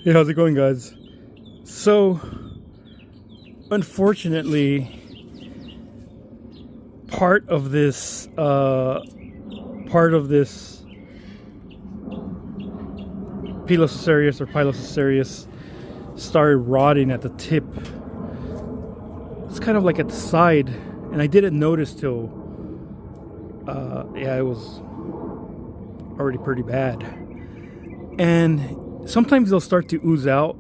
Hey, how's it going, guys? So, unfortunately, part of this Pilosocereus or Pilosocereus started rotting at the tip. It's kind of like at the side, and I didn't notice till yeah, it was already pretty bad. And sometimes they'll start to ooze out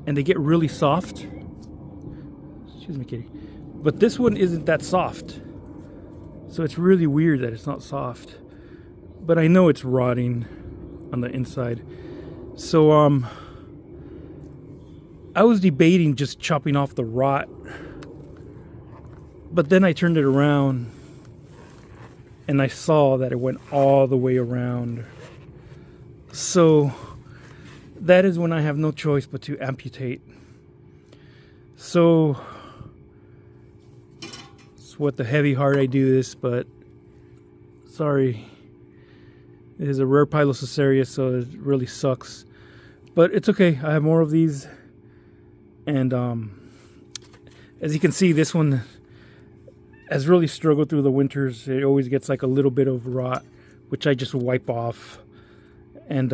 and they get really soft. Excuse me, kitty. But this one isn't that soft. So it's really weird that it's not soft. But I know it's rotting on the inside. So I was debating just chopping off the rot. But then I turned it around and I saw that it went all the way around. So that is when I have no choice but to amputate. So it's with the heavy heart I do this, but sorry. It is a rare Pilosocereus, so it really sucks. But it's okay. I have more of these. And as you can see, this one has really struggled through the winters. It always gets like a little bit of rot, which I just wipe off. And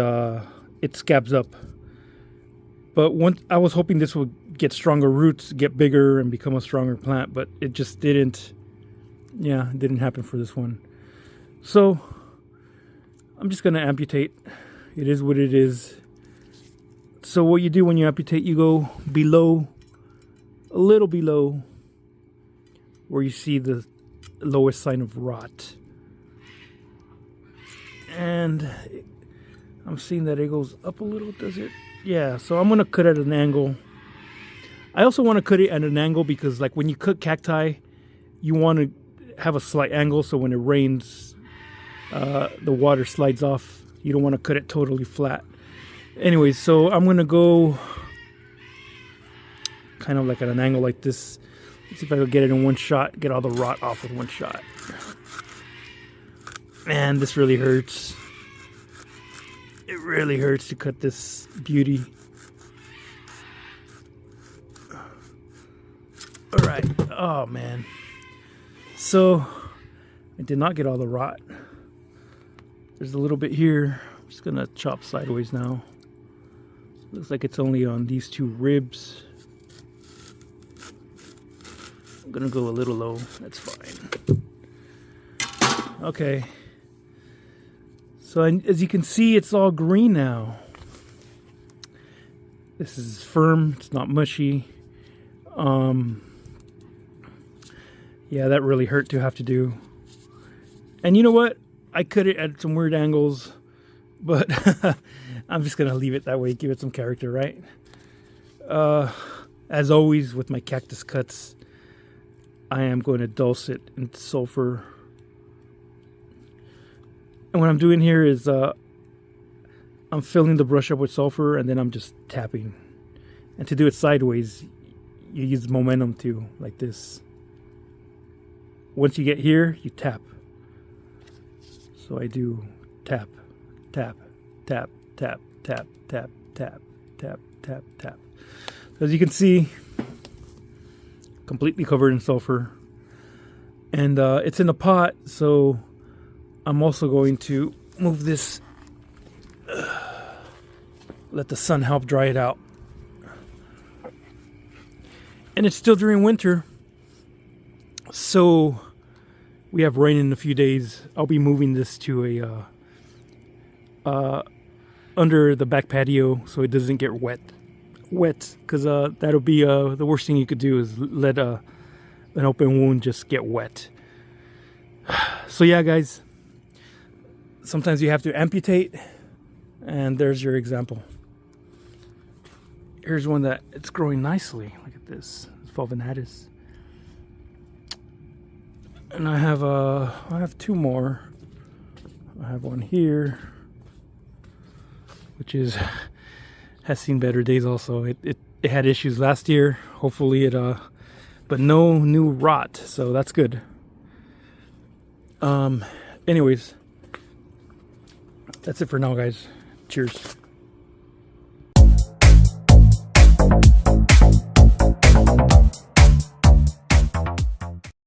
it scabs up. But I was hoping this would get stronger roots, get bigger, and become a stronger plant, but it just didn't. Yeah, it didn't happen for this one. So I'm just gonna amputate. It is what it is. So what you do when you amputate, you go below, a little below, where you see the lowest sign of rot. And I'm seeing that it goes up a little, does it? Yeah, so I'm going to cut at an angle. I also want to cut it at an angle because like when you cut cacti, you want to have a slight angle so when it rains, the water slides off. You don't want to cut it totally flat. Anyways, so I'm going to go kind of like at an angle like this. Let's see if I can get it in one shot, get all the rot off with one shot. Man, this really hurts. It really hurts to cut this beauty. Alright. Oh, man. So, I did not get all the rot. There's a little bit here. I'm just going to chop sideways now. Looks like it's only on these two ribs. I'm going to go a little low. That's fine. Okay. So as you can see, it's all green now. This is firm. It's not mushy. Yeah, that really hurt to have to do. And you know what? I cut it at some weird angles, but I'm just going to leave it that way. Give it some character, right? As always with my cactus cuts, I am going to dulse it in sulfur. And what I'm doing here is I'm filling the brush up with sulfur and then I'm just tapping. And to do it sideways, you use momentum too, like this. Once you get here, you tap. So I do tap, tap, tap, tap, tap, tap, tap, tap, tap, tap. As you can see, completely covered in sulfur. And it's in a pot, so I'm also going to move this, let the sun help dry it out. And it's still during winter, so we have rain in a few days. I'll be moving this to a under the back patio so it doesn't get wet, because that'll be the worst thing you could do is let an open wound just get wet. So yeah, guys. Sometimes you have to amputate, and there's your example. Here's one that it's growing nicely. Look at this, it's Fulvinatus. And I have two more. I have one here, which has seen better days. Also, it had issues last year. Hopefully but no new rot, so that's good. Anyways. That's it for now, guys. Cheers.